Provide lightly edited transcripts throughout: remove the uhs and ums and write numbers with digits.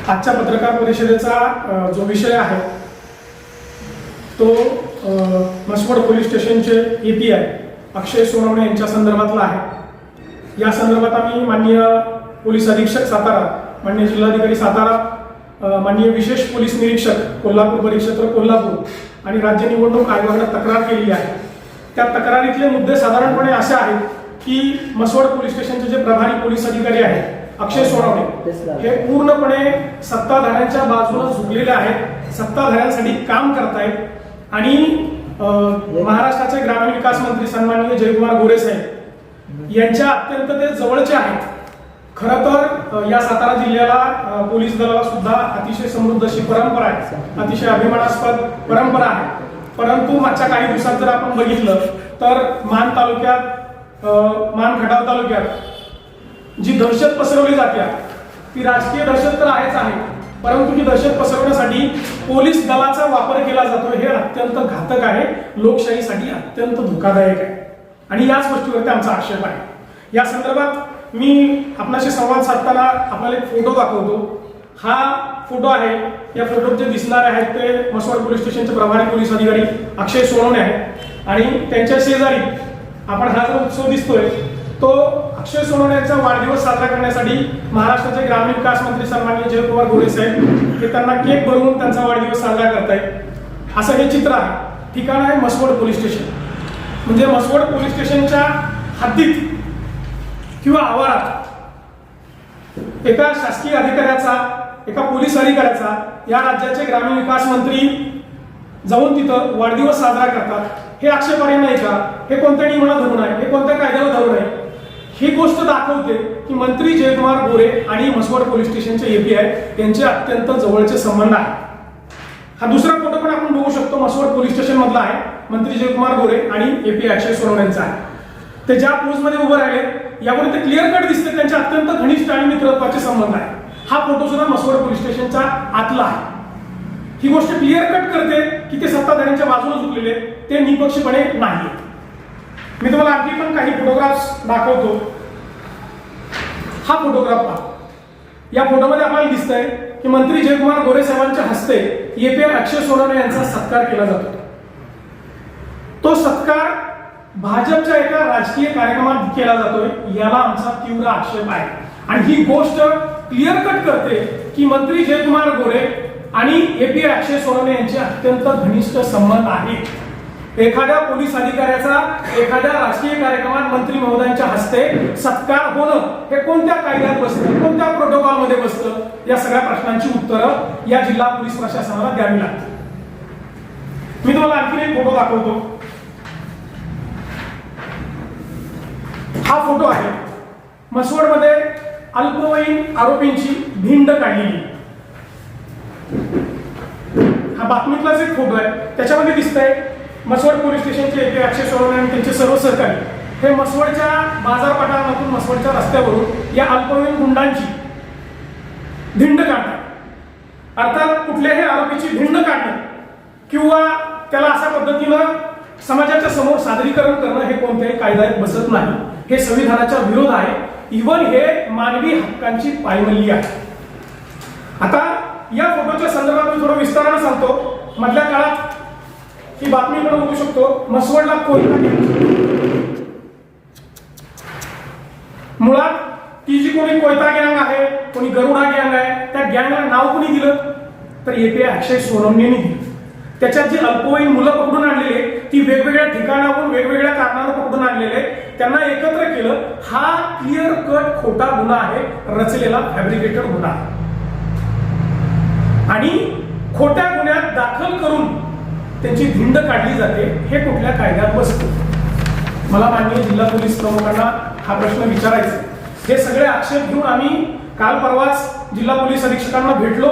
आजच्या पत्रकार परिषदेचा जो विषय आहे तो म्हसवड पोलीस स्टेशनचे API अक्षय सोनवणे यांच्या संदर्भातला आहे। या संदर्भात आम्ही माननीय पोलीस अधीक्षक सातारा, माननीय जिल्हाधिकारी सातारा, माननीय विशेष पोलीस निरीक्षक कोल्हापूर परिक्षेत्र कोल्हापूर आणि राज्य निवडणूक आयोगाकडे तक्रार केली आहे। त्या तक्रारीतले मुद्दे साधारणपणे असे आहेत की म्हसवड पोलीस स्टेशनचे जे प्रभारी पोलीस अधिकारी आहेत अक्षय सोनवणे हे पूर्णपणे सत्ताधाऱ्यांच्या बाजूने झुकलेले आहेत, सत्ताधाऱ्यांसाठी काम करतायत आणि महाराष्ट्राचे ग्रामीण विकास मंत्री सन्माननीय जयकुमार गोरे साहेब यांच्या अत्यंत ते जवळचे आहेत। खरं तर या सातारा जिल्ह्याला पोलीस दलाला सुद्धा अतिशय समृद्ध अशी परंपरा आहे, अतिशय अभिमानास्पद परंपरा आहे। परंतु मागच्या काही दिवसात जर आपण बघितलं तर मान तालुक्यात, मान खटाव तालुक्यात जी दहशत पसरवली जाते ती राजकीय दहशत तर आहेच आहे, परंतु ही दहशत पसरवण्यासाठी पोलीस दलाचा वापर केला जातो हे अत्यंत घातक आहे, लोकशाहीसाठी अत्यंत धोकादायक आहे आणि याच गोष्टीवरती आमचा आक्षेप आहे। या संदर्भात मी आपल्याशी संवाद साधताना आपल्याला एक फोटो दाखवतो। हा फोटो आहे, या फोटोत जे दिसणारे आहेत ते म्हसवड पोलीस स्टेशनचे प्रभारी पोलीस अधिकारी अक्षय सोनवणे आहेत आणि त्यांच्या शेजारी आपण हा जो उत्सव दिसतोय तो अक्षय सोनवणे यांचा वाढदिवस साजरा करण्यासाठी महाराष्ट्राचे ग्रामीण विकास मंत्री सन्माननीय जयकुमार गोरे साहेब हे त्यांना केक बनवून त्यांचा वाढदिवस साजरा करतायत असं हे चित्र आहे। ठिकाण आहे म्हसवड पोलीस स्टेशन, म्हणजे म्हसवड पोलीस स्टेशनच्या हद्दीत किंवा आवारात एका शासकीय अधिकाऱ्याचा, एका पोलीस अधिकाऱ्याचा या राज्याचे ग्रामीण विकास मंत्री जाऊन तिथं वाढदिवस साजरा करतात। हे आक्षेपार्ह नाही का? हे कोणत्या नियमाला धरून आहे? हे कोणत्या कायद्याला धरून आहे? ही गोष्ट दाखवते की मंत्री जयकुमार गोरे आणि म्हसवड पोलीस स्टेशनचे API यांचे अत्यंत जवळचे संबंध आहे। हा दुसरा फोटो पण आपण बघू शकतो, म्हसवड पोलीस स्टेशन मधला आहे, मंत्री जयकुमार गोरे आणि API अक्षय सोनवणे यांचा आहे। ते ज्या पोज मध्ये उभे राहिले यावर ते क्लिअर कट दिसते त्यांचे अत्यंत घनिष्ठ आणि मित्रत्वाचे संबंध आहे। हा फोटो सुद्धा म्हसवड पोलीस स्टेशनचा आतला आहे। ही गोष्ट क्लिअर कट करते की ते सत्ताधाऱ्यांच्या बाजूने झुकलेले, ते निपक्षपणे नाही। मी तुम्हाला आणखी पण काही फोटोग्राफ्स दाखवतो। हा फोटोग्राफ पहा, या फोटोमध्ये आपल्याला दिसतंय की मंत्री जयकुमार गोरे साहेबांच्या हस्ते API अक्षय सोनवणे यांचा सत्कार केला जातो। तो सत्कार भाजपच्या एका राजकीय कार्यक्रमात केला जातोय, याला आमचा तीव्र आक्षेप आहे आणि ही गोष्ट क्लिअर कट करते की मंत्री जयकुमार गोरे आणि API अक्षय सोनवणे यांचे अत्यंत घनिष्ठ संबंध आहेत। एखाद्या पोलीस अधिकाऱ्याचा एखाद्या राजकीय कार्यक्रमात मंत्री महोदयांच्या हस्ते सत्कार होणं हे कोणत्या कायद्यात बसतं, कोणत्या प्रोटोकॉल मध्ये बसतं, या सगळ्या प्रश्नांची उत्तरं या जिल्हा पोलीस प्रशासनाला द्यावी लागतात। मी तुम्हाला आणखी एक फोटो दाखवतो। हा फोटो आहे म्हसवडमध्ये अल्पवयीन आरोपींची भिंड काढलेली। हा बातमीतलाच एक फोटो आहे, त्याच्यामध्ये दिसतंय म्हसवड पोलीस स्टेशनचे API अक्षय सोनवणे आणि त्यांचे सर्व सहकारी हे म्हसवडच्या बाजारपेठांमधून, म्हसवडच्या रस्त्यावरून या अल्पवयीन गुंडांची भिंड काढतात। अर्थात कुठल्याही आरोपीची भिंड काढणं किंवा त्याला अशा पद्धतीनं समाजाच्या समोर सादरीकरण करणं हे कोणत्याही कायद्यात बसत नाही, हे संविधानाच्या विरोध आहे, इव्हन हे मानवी हक्कांची पायमल्ली आहे। आता या फोटोच्या संदर्भात मी थोडं विस्ताराने सांगतो। मधल्या काळात ही बातमी आपण बघू शकतो, म्हसवडला कोयता गँग, मुळात ती जी कोणी कोयता गँग आहे, कोणी गरुडा गँग आहे, त्या गँगला नाव कोणी दिलं तर API अक्षय सोनवणे यांनी दिलं। त्याच्यात जी अल्पवयीन मुलं पकडून आणलेले, ती वेगवेगळ्या ठिकाणाहून वेगवेगळ्या कारणाने पकडून आणलेले, त्यांना एकत्र केलं। हा क्लिअर कट खोटा गुन्हा आहे, रचलेला फॅब्रिकेटेड गुन्हा आहे आणि खोट्या गुन्ह्यात दाखल करून त्यांची भिंड काढली जाते, हे कुठल्या कायद्यात बसतं? मला माननीय जिल्हा पोलीस प्रमुखांना हा प्रश्न विचारायचा। हे सगळे आक्षेप घेऊन आम्ही काल परवाच जिल्हा पोलीस अधीक्षकांना भेटलो,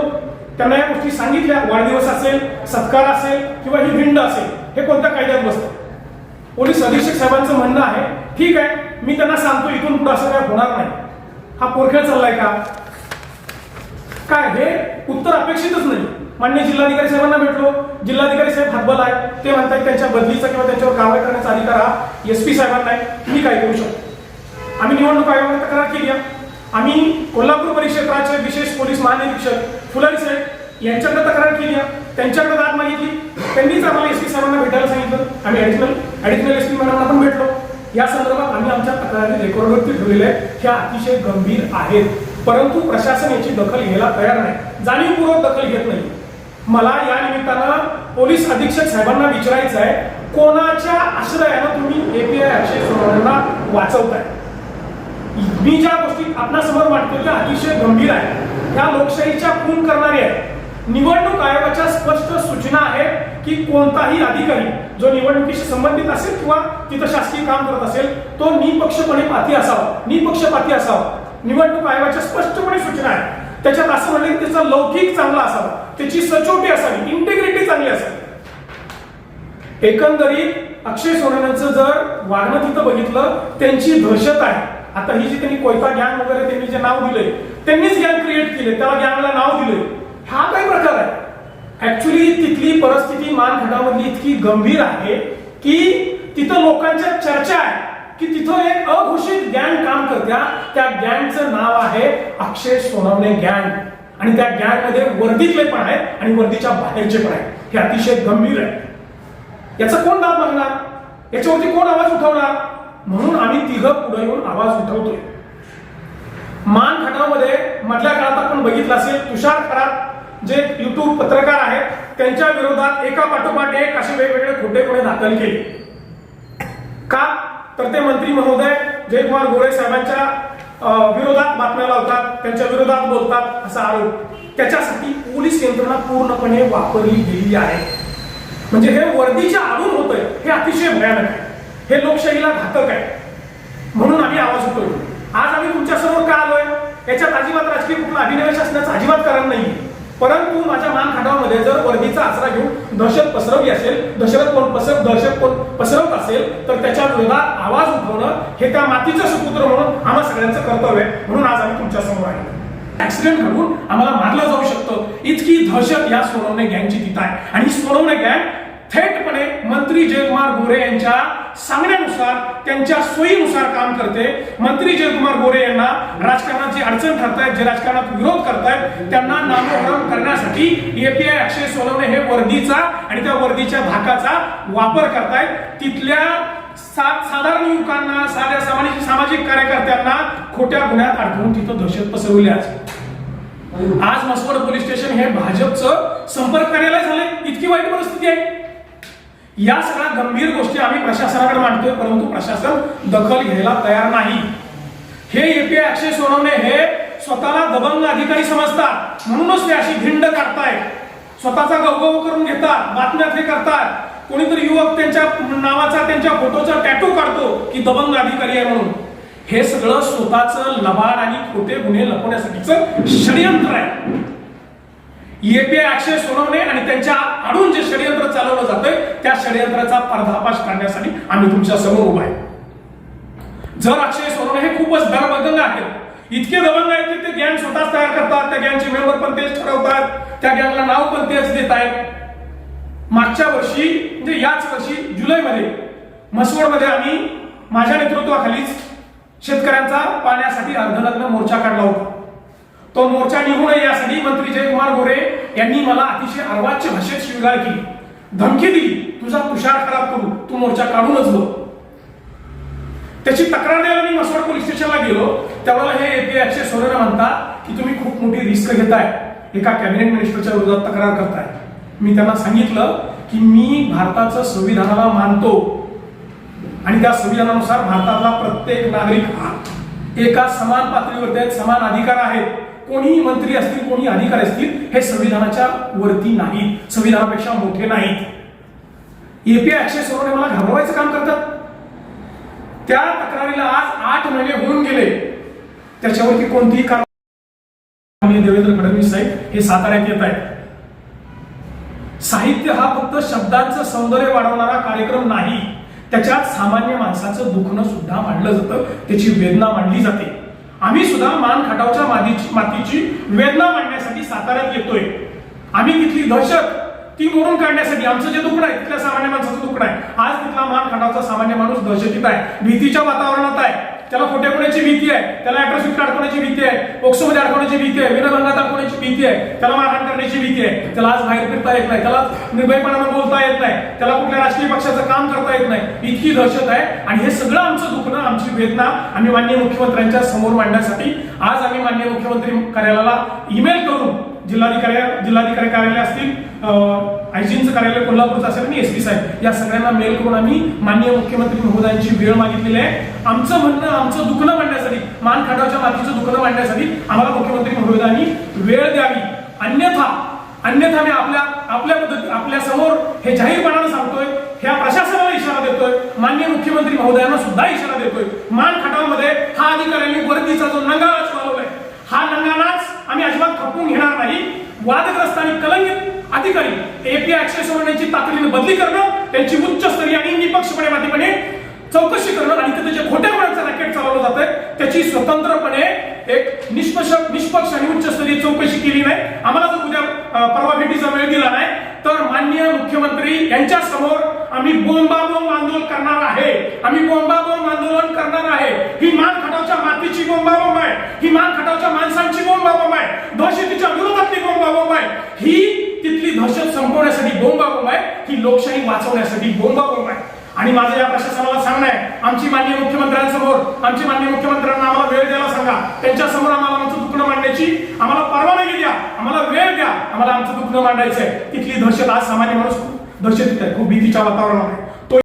त्यांना या गोष्टी सांगितल्या। वाढदिवस असेल, सत्कार असेल किंवा ही भिंड असेल, हे कोणत्या कायद्यात बसतं? पोलीस अधीक्षक साहेबांचं म्हणणं आहे, ठीक आहे, मी त्यांना सांगतो इथून पुढे असं काय होणार नाही। हा पोरख्या चाललाय का काय? हे उत्तर अपेक्षितच नाही। माननीय जिल्हाधिकारी साहेबांना भेटलो, जिल्हाधिकारी साहेब हातबल आहे, ते म्हणतात त्यांच्या बदलीचा किंवा त्यांच्यावर कारवाई करण्याचा अधिकार हा SP साहेबांना आहे, मी काय करू शकतो? आम्ही निवडणूक आयोगाला तक्रार केली आहे, आम्ही कोल्हापूर परिक्षेत्राचे विशेष पोलीस महानिरीक्षक फुलारी साहेब यांच्याकडे तक्रार केली आहे, त्यांच्याकडे दाद मागितली, त्यांनीच आम्हाला एसपी साहेबांना भेटायला सांगितलं. आम्ही ऍडिशनल एसपी मॅडमला पण भेटलो. या संदर्भात आम्ही आमच्या तक्रारी रेकॉर्डवरती ठेवलेल्या आहेत. ह्या अतिशय गंभीर आहेत, परंतु प्रशासन याची दखल घ्यायला तयार नाही, जाणीवपूर्वक दखल घेत नाही. मला या निमित्तानं पोलीस अधीक्षक साहेबांना विचारायचं आहे, कोणाच्या आश्रयानं तुम्ही एपीआय अक्षय सोनवणेंना वाचवताय? मी ज्या गोष्टी आपणासमोर मांडतो त्या अतिशय गंभीर आहे, त्या लोकशाहीच्या खून करणारे आहेत. निवडणूक आयोगाच्या स्पष्ट सूचना आहेत की कोणताही अधिकारी जो निवडणुकीशी संबंधित असेल किंवा तिथं शासकीय काम करत असेल तो निपक्षपाती असावा. निवडणूक आयोगाच्या स्पष्टपणे सूचना आहे. त्याच्यात असं म्हणलं की त्याचा लौकिक चांगला असावा, त्याची सचोटी असावी, इंटिग्रिटी चांगली असावी. एकंदरीत अक्षय सोनवणेंचं जर वागणं तिथं बघितलं, त्यांची दहशत आहे. आता ही जी त्यांनी कोयता गँग वगैरे त्यांनी जे नाव दिलंय, त्यांनीच गँग क्रिएट केले, त्याला गँगला नाव दिले. हा काय प्रकार आहे? ऍक्च्युली तिथली परिस्थिती मानखटामधली इतकी गंभीर आहे की तिथं लोकांच्या चर्चा आहे की तिथं एक अघोषित गँग काम करत्या. त्या गँगचं नाव आहे अक्षय सोनवणे गँग, आणि त्या गँग मध्ये वर्दीतले पण आहेत आणि वर्दीच्या बाहेरचे पण आहेत. हे अतिशय गंभीर आहे. याचा कोण दाद मागणार? याच्यावरती कोण आवाज उठवणार? म्हणून आम्ही तिघं पुढे येऊन आवाज उठवतोय. मान खटावमध्ये मधल्या काळात आपण बघितलं असेल, तुषार खरात जे युट्यूब पत्रकार आहेत त्यांच्या विरोधात एका पाठोपाठ एक असे वेगवेगळे खोटे गुन्हे दाखल केले. का? तर ते मंत्री महोदय जयकुमार गोरे साहेबांच्या विरोधात बातम्या लावतात, त्यांच्या विरोधात बोलतात असा आरोप. त्याच्यासाठी पोलीस यंत्रणा पूर्णपणे वापरली गेली आहे. म्हणजे हे वर्दीच्या आडून होतंय, हे अतिशय भयानक आहे, हे लोकशाहीला घातक आहे. म्हणून आम्ही आवाज उठवतो. आज आम्ही तुमच्या समोर का आलोय? याच्यात अजिबात राजकीय कुठला अभिनिवेश असण्याचं अजिबात कारण नाही. परंतु माझ्या मान खटावामध्ये जर वर्दीचा आसरा घेऊन दहशत पसरवली असेल, दहशत कोण पसरवत असेल तर त्याच्या विरोधात आवाज उठवणं हे त्या मातीचं सुपुत्र म्हणून आम्हा सगळ्यांचं कर्तव्य आहे. म्हणून आज आम्ही तुमच्या समोर आहे. ऍक्सिडेंट घडून आम्हाला मारलं जाऊ शकतं, इतकी दहशत या सोनवणे गँगची तिथं आहे. आणि सोनवणे गँग थेटपणे मंत्री जयकुमार गोरे यांच्या सांगण्यानुसार, त्यांच्या सोयीनुसार काम करते. मंत्री जयकुमार गोरे यांना राजकारणात जी अडचण ठरतायत, जे राजकारणात विरोध करतायत, त्यांना नामोहरम करण्यासाठी एपीआय अक्षय सोनवणे हे वर्दीचा आणि त्या वर्दीच्या धाकाचा वापर करतायत. तिथल्या साधारण युवकांना, साध्या सामाजिक कार्यकर्त्यांना खोट्या गुन्ह्यात अडकवून तिथं दहशत पसरवली. आज मसवड पोलीस स्टेशन हे भाजपचं संपर्क कार्यालय झाले. इतकी वाईट परिस्थिती आहे. या सगळ्या गंभीर गोष्टी आम्ही प्रशासनाकडे मांडतोय, परंतु प्रशासन दखल घ्यायला तयार नाही. हे एपीआय अक्षय सोनवणे हे स्वतःला दबंग अधिकारी समजतात, म्हणूनच ते अशी भिंड काढतायत, स्वतःचा गवगव करून घेतात, बातम्या ते करतात. कोणीतरी युवक त्यांच्या नावाचा, त्यांच्या फोटोचा टॅटू काढतो की दबंग अधिकारी आहे म्हणून. हे सगळं स्वतःचं लबाड आणि खोटे गुन्हे लपवण्यासाठीचं षडयंत्र आहे. एपीआय अक्षय सोनवणे आणि त्यांच्या आडून जे षडयंत्र चालवलं जातंय त्या षडयंत्राचा पर्दाफाश करण्यासाठी आम्ही तुमच्या समोर उभा आहे. जर अक्षय सोनवणे हे खूपच दबंग आहेत, इतके दबंग आहेत की ते गँग स्वतःच तयार करतात, त्या गँगचे मेंबर पण तेच ठरवतात, त्या गँगला नाव पण तेच देत आहेत. मागच्या वर्षी म्हणजे याच वर्षी जुलैमध्ये मसवडमध्ये आम्ही माझ्या नेतृत्वाखालीच शेतकऱ्यांचा पाण्यासाठी अर्धनग्न मोर्चा काढला होता. तो मोर्चा निघू नये यासाठी मंत्री जयकुमार गोरे यांनी मला अतिशय अर्वाच्य भाषेत शिवीगाळ केली, धमकी दिली, तुझा तुषार खराब करू, तू मोर्चा काढूनच बघ. त्याची तक्रार द्यायला मी मसवड पोलीस स्टेशनला गेलो. त्यावेळेला हे एपीआय अक्षय सोनवणे म्हणतात की तुम्ही खूप मोठी रिस्क घेताय, एका कॅबिनेट मिनिस्टरच्या विरोधात तक्रार करताय. मी त्यांना सांगितलं की मी भारताचं संविधानाला मानतो आणि त्या संविधानानुसार भारतातला प्रत्येक नागरिक हा एका समान पातळीवरती आहेत, समान अधिकार आहेत. कोणीही मंत्री असतील, कोणी अधिकारी असतील, हे संविधानाच्या वरती नाहीत, संविधानापेक्षा मोठे नाहीत. एपीआय अक्षय सोनवणे मला घाबरवायचं काम करतात. त्या तक्रारीला आज 8 महिने होऊन गेले, त्याच्यावरती कोणतीही कारवाई. देवेंद्र फडणवीस साहेब हे साताऱ्यात येत आहेत. साहित्य हा फक्त शब्दांचं सौंदर्य वाढवणारा कार्यक्रम नाही, त्याच्यात सामान्य माणसाचं दुखणं सुद्धा मांडलं जातं, त्याची वेदना मांडली जाते. आम्ही सुद्धा मान खटावच्या मातीची वेदना मांडण्यासाठी साताऱ्यात येतोय. आम्ही तिथली दहशत ती मोडून काढण्यासाठी, आमचं जे दुखणं आहे तिथल्या सामान्य माणसाचं दुखणं आहे. आज तिथला मान खटावचा सामान्य माणूस दहशतीत आहे, भीतीच्या वातावरणात आहे. त्याला खोटेपणाची भीती आहे, त्याला अॅट्रॉसिटी अडकवण्याची भीती आहे, पोक्सोमध्ये अडकवण्याची भीती आहे, विनभंगात अडकवण्याची भीती आहे, त्याला मारहाण करण्याची भीती आहे, त्याला आज बाहेर फिरता येत नाही, त्याला निर्भयपणाने बोलता येत नाही, त्याला कुठल्या राजकीय पक्षाचं काम करता येत नाही, इतकी दहशत आहे. आणि हे सगळं आमचं दुखणं, आमची वेदना आम्ही माननीय मुख्यमंत्र्यांच्या समोर मांडण्यासाठी आज आम्ही माननीय मुख्यमंत्री कार्यालयाला ईमेल करून जिल्हाधिकारी कार्यालय असतील, आयजींचं कार्यालय कोल्हापूरचं असेल आणि एसपी साहेब या सगळ्यांना मेल करून आम्ही माननीय मुख्यमंत्री महोदयांची वेळ मागितलेली आहे. आमचं म्हणणं, आमचं दुखणं मांडण्यासाठी, मान खटावच्या मातीचं दुखणं मांडण्यासाठी आम्हाला मुख्यमंत्री महोदयांनी वेळ द्यावी. अन्यथा मी आपल्या समोर हे जाहीरपणानं सांगतोय, ह्या प्रशासनाला इशारा देतोय, माननीय मुख्यमंत्री महोदयांना सुद्धा इशारा देतोय, मान खटावमध्ये हा अधिकाऱ्यांनी वर्दीचा जो नंगारा चालवलाय, हा नंगाराच आम्ही अजिबात खपवून घेणार नाही. वादग्रस्त आणि कलंकित अधिकारी एपीआय अक्षय सोनवणेची तातडीने बदली करणं, त्यांची उच्चस्तरीय आणि निपक्षपातीपणे चौकशी करणं आणि त्याचे खोटेपणाचं रॅकेट चालवलं जातंय त्याची स्वतंत्रपणे एक निष्पक्ष आणि उच्चस्तरीय चौकशी केली नाही. आम्हाला जर उद्या परवा भेटीचा वेळ दिला नाही तर माननीय मुख्यमंत्री यांच्या समोर आम्ही बोंबाबोंब आंदोलन करणार आहे. आम्ही बोंबाबोंब आंदोलन करणार आहे. ही मान खटावच्या मातीची बोंबाबोंब आहे, ही मान खटावच्या माणसांची बोंबाबोंब आहे, दहशतीच्या विरोधातली बोंबाबोंब आहे, ही तिथली दहशत संपवण्यासाठी बोंबाबोंब आहे, ही लोकशाही वाचवण्यासाठी बोंबाबोंब आहे. आणि माझं या प्रशासनाला सांगणं आहे, आमची माननीय मुख्यमंत्र्यांसमोर, आमची माननीय मुख्यमंत्र्यांना आम्हाला वेळ द्यायला सांगा, त्यांच्या समोर आम्हाला आमचं दुखणं मांडण्याची आम्हाला परवानगी द्या, आम्हाला वेळ द्या, आम्हाला आमचं दुखणं मांडायचंय. तिथली दहशत आज सामान्य माणूस खूप दहशतीत आहे, खूप भीतीच्या वातावरणात आहे.